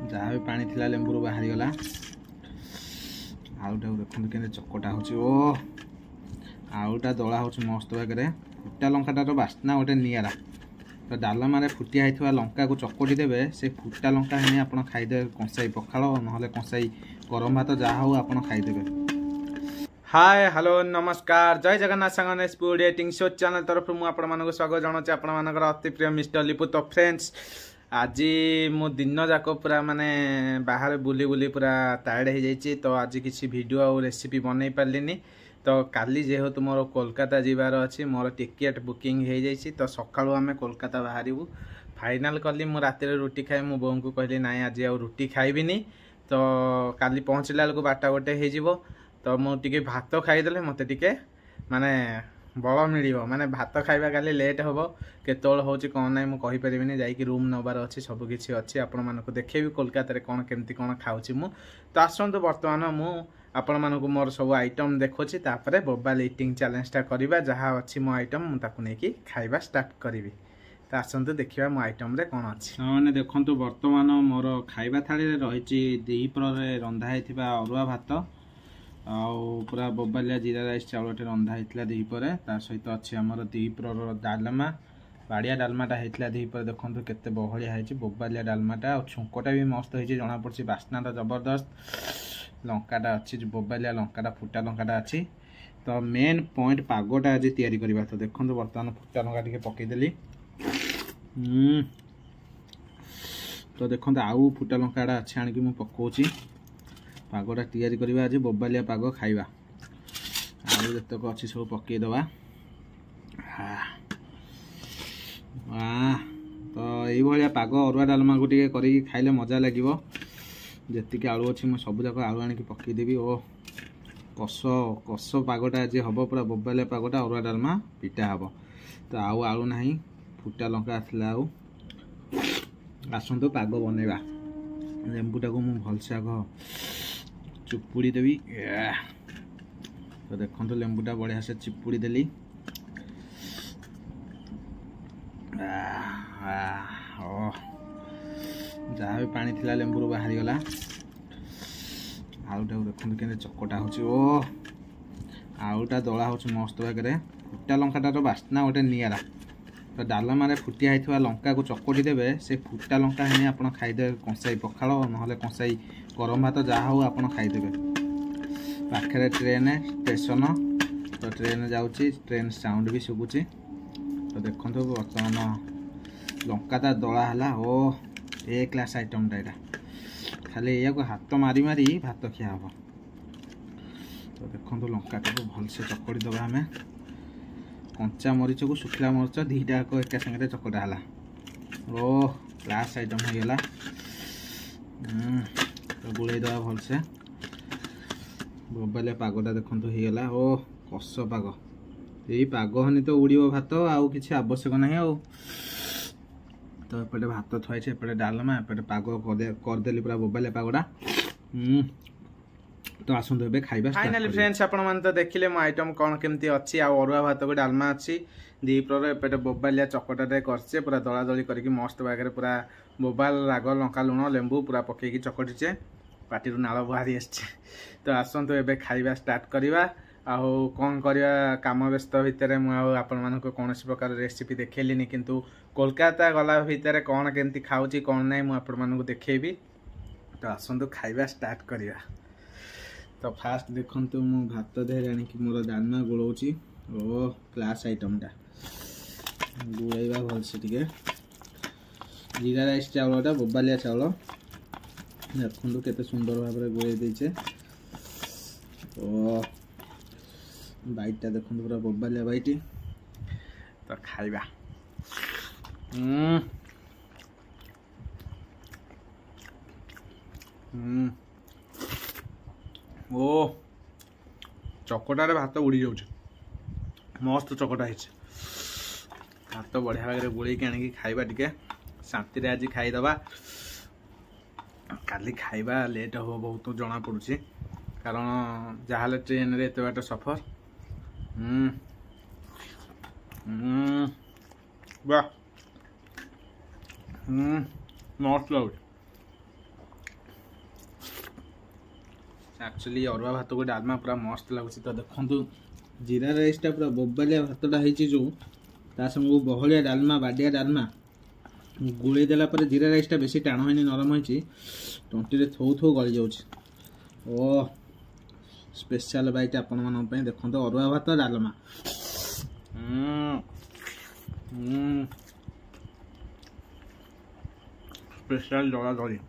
जहाँ भी पानी थिला लेंबू बाहरी गला आलूटा देखते के चकटा हो आलूटा दला हो मस्त भागे फुटा लंकाटार बास्ना गोटे निरा तो डालमारे फुटिया होता लंका को चकटी देवे से फुटा लंका ही आप खाईदे कंसाई पखाल ना कंसाई गरम भात जहाँ हो आप खाईदे। हाय हेलो नमस्कार जय जगन्नाथ सांगने स्पीड एटिंग शो चैनल तरफ मुझे स्वागत जनाऊँ आपर अति प्रिय मिस्टर लिपु। तो फ्रेंड्स आज मो दिन जाक पूरा माने बाहर बुली बुली पूरा टायर्ड हो जाइए तो आज किसी वीडियो और रेसिपी बनई पार्लिनी। तो काली जेहेतु मोर कोलकाता जीवार अच्छी मोर टिकेट बुकिंग हो जाइए तो सकाळु आमे कोलकाता बाहरबू फाइनाल कली मु रात रुटी खाए मो बों को कहली ना आज आ रुटी खाइबिनी तो काली पहुँचला बेलू 12टा गोटे हो तो मुझे भात खाईदे मत टे माने बल मिल माने भात खाइबा काली लेट हम केतल हो कौन ना मुझे जाकि रूम नबार अच्छी सबकि अच्छी आपण मानक देखेबी कोलकाता कौन केमती कौन खाऊँ मु। तो आसतु बर्तमान मु आपण मानक मोर सब आइटम देखुची तापरे मोबाइल इटिंग चैलेंजटा करवा जहाँ अच्छी मो आइटम मुझे खाइबा स्टार्ट करी। तो आसतु देखा मो आइटम रे कौन अच्छी मैंने देखु बर्तमान मोर खाइबा थाली रही दीपर रंधा होता अरुआ भात आउ पूरा बोबालिया जीरा राइस चावलटे रंधा होता दीपर ता सहित अच्छी आमर दीपर डालमा बाड़िया डालमाटा होता दीपर देखो केते बहलिया है बोबालिया डालमाटा और छुंकटा भी मस्त हो जना पड़ी बास्नाटा जबरदस्त लंकाटा अच्छी बोबालिया लंकाटा फुटा लंकाटा अच्छी। तो मेन पॉइंट पागटा आज तैयारी करवा तो देखो बर्तमान फुटा लंका टे पकईदेली तो देखो आउ फुटा लंकाटा अच्छी आणिकी मु पकाउची पागटा तैयारी करवा आज बोबालिया पाग खाइबा आलू जतक अच्छी सब पकईदवा तो ये पाग अरुआ डालमा को टे खाइले मजा लगे जी आलू अच्छी मैं सब जाक आलू आणिकी पकईदेवी ओ कष कष पागटा आज हम पूरा बोबालिया पागटा अरुआ डालमा पिटा हम तो आउ आलू ना फुटा लंका आसला आसतु पाग बनइबा लेंबूटा को मुझे भलसे आग चुपुड़ी देवी तो देखो लेंबूटा बढ़िया से चिपुड़ी देली जहाँ भी पानी थिला लेंबू बाहरी गला आलूटा देखते के चकटा हो आलूटा दला हो मस्त भागे फुटा लंकाटार बास्ना गोटे निरा तो डालमारे फुटिया होता लंका को चकटी देवे से फुटा लंका ही आप खाईदे कंसाई पखाल ना कंसाई गरम भात जहाँ हो आप खाईदे। पाखे ट्रेन स्टेशन तो ट्रेन जाऊँगी ट्रेन साउंड भी शुभुची तो देखो बर्तमान लंकाटा दला है ओ ए क्लास आइटमटा यहाँ खाली या हाथ मारी मारी भात खिया हम तो देखो लंकाटा को भलसे चकड़ी दबा आम कंचा मरीच को शुखला मरीच दीटा एका सागे चकटा है ओ क्लास आइटम होगा तो गुड़े दवा भलसे बोबालिया पागटा देखो होगा ओ कष पाग यही पाग हनी तो उड़ो भात आउ कि आवश्यक ना आ तो एपटे भात थुआई एपटे डालमा एपटे पाग करदेली पूरा बोबालिया पागटा तो आसतु ए खाइबा फाइनली फ्रेंड्स आपण माने तो देखिले मो आइटम कौन केमती अच्छी आ अरुआ भात को डालमा अच्छी दीपर एपटे बोबालिया चकटाटे करचे पूरा दला दली करके मस्त भागे पूरा बोबाल राग लंका लुण लेंबू पूरा पकईकी चकटीचे पाटी नाल बाहरी आसचे। तो आसतु ए खाइबा स्टार्ट करवा आउ कौन करवा काम व्यस्त भितर मुझे कौन प्रकार रेसिपी देखली किंतु कोलकाता गला भितर कौन केमती खाऊँ कौन ना मुझे देखेबी। तो आसतु खाइबा स्टार्ट करवा तो फास्ट देखु मु भात देहरे आणिकी मोर डालमा गोलाऊँगी ओ क्लास आइटमटा गोलैबा भलसे टिके जीरा राइस चावलटा बोबालिया चावल देखु केते सुंदर भाव में गोलै देचे ओ बाइटा देखु पूरा बोबालिया बाइटी तो खाइबा ओ चकटारे भात उड़ी जाऊँ मस्त चकटा है भात बढ़िया भाग गोल की खाइबा टिके शांति आज खाईदबा काली खाइबा लेट हो बहुत जना पड़ुची कारण जहाँ ट्रेन रे एत बाट सफर वाह मस्त लगे एक्चुअली अरुआ भात को डालमा पूरा मस्त लगुच। तो देखो जीरा राइसटा पूरा बोबालिया भातटा होती जो संग बहलिया डालमा बाडिया डालमा गुड़े देला पर जीरा राइसटा बेसी टाण होनी नरम होती तंटी थौ थौ गली जाऊँ। ओ स्पेशल बाइट आपण मन देखो अरुआ भात डालमा स्पेशल दला दली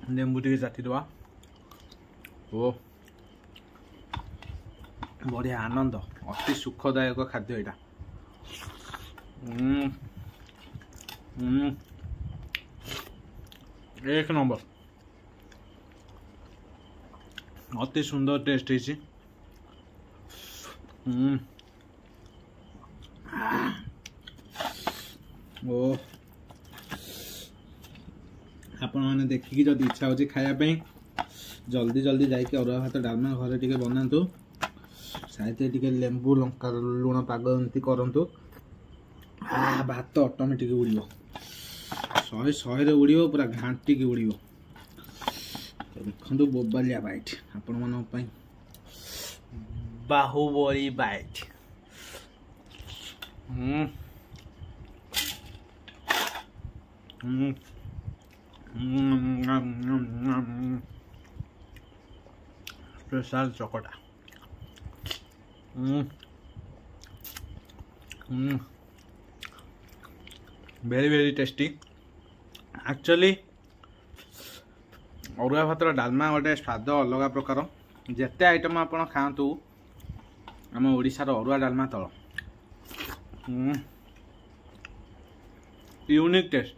लेंबू टे चाटी दवा। ओ बढ़िया आनंद अति सुखदायक खाद्य यहाँ। एक नंबर अति सुंदर टेस्ट है। ओ आपण मैंने देखिकी जब इच्छा होची खायापी जल्दी जल्दी जाके अरुआ भात डालमा घरे टिके बनातु साइते टिके लेंबू लंका लुण पाग एमती करंतु भात ऑटोमेटिक उड़ियो 100 उड़ियो पूरा घांटी की उड़ियो। तो देखो बोबालिया बाइट आपण मन बाहुबली बाइट। स्पेशल चकोटा वेरी वेरी टेस्टी। एक्चुअली अरुआ भात डालमा गोटे स्वाद अलग प्रकार जिते आइटम आप खातु आम ओडिशार अरुआ डालमा तल यूनिक टेस्ट।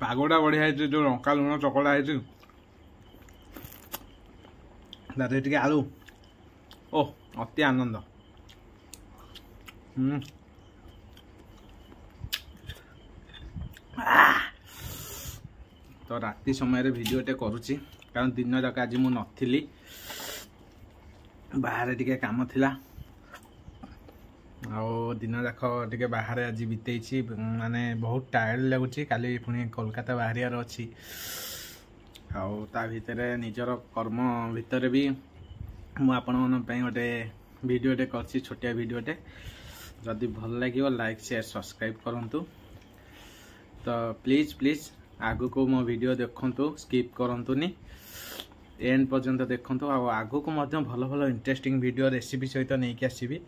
पागोटा बढ़िया है जो लंका लुण चकड़ा है आलू ओ अति आनंद। तो राति समय भिडियोटे करुच्ची कारण दिन जाक आज मुझे नथी बाहर टिके काम थिला आउ दिन जाक टिके बाहर आज बीतई माने बहुत टायर्ड लगुच। काली पुणी कोलकाता बाहर अच्छी आउ ता भितर निजर कर्म भितर भी मु आपण मन पे गोटे वीडियोटे करछि छोटिया वीडियोटे। जदि भल लगे लाइक शेयर सब्सक्राइब करंतु। तो प्लीज प्लीज आगु को मो वीडियो देखंतु स्किप करंतुनी एंड पर्यंत देखंतु। आगु को मध्य भल भल इंटरेस्टिंग वीडियो रेसिपी सहित नहीं कि आसीबी।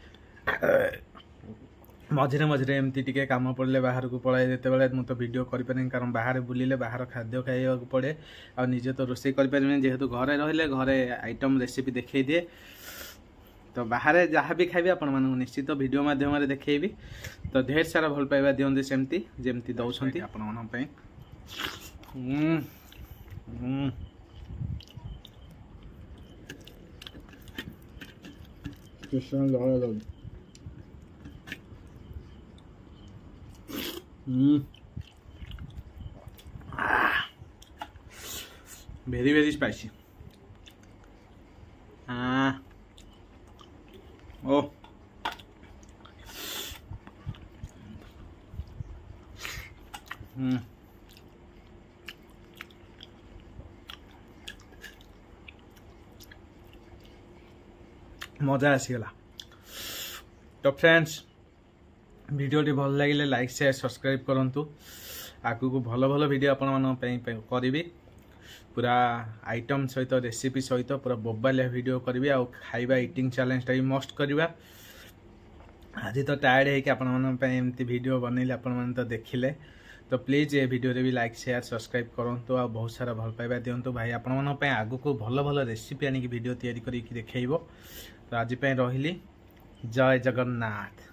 मझे मझे एमती टिके काम पड़े बाहर को पलाए जिते बड़े मुझे वीडियो करें कारण बाहर बुलिले बाहर खाद्य खाइबा पड़े आ निजे तो रोसे करें जेहेतु घरे रहिले घरे आइटम रेसिपी देखई दिए। तो बाहर जहाँ भी खाइबे आपण मानक निश्चित वीडियो माध्यम देखी। तो ढेर सारा भल पाइबा दियंते सेमती जेमती दउछंती आपण मन पई। कृष्ण लाल वेरी वेरी स्पाइसी। ओ मजा आसीगला। तो फ्रेंड्स वीडियोटी भल लगे लाइक शेयर सब्सक्राइब करंतु। आगु को भल भल वीडियो आपण करी पूरा आइटम सहित रेसिपी सहित पूरा बोबालिया वीडियो करी आ खाइबा ईटिंग चैलेंजटा भी मस्ट करवा। आज तो टायर्ड है कि एमती वीडियो बनइले आपण मन तो देखिले। तो प्लीज ये वीडियो भी लाइक शेयर सब्सक्राइब करंतु आ बहुत सारा भल पाइबा दियंतु भाई। आपण मन आगु को भल भल रेसिपी आनिक वीडियो तैयारी करी देखैबो। तो आज रहिली जय जगन्नाथ।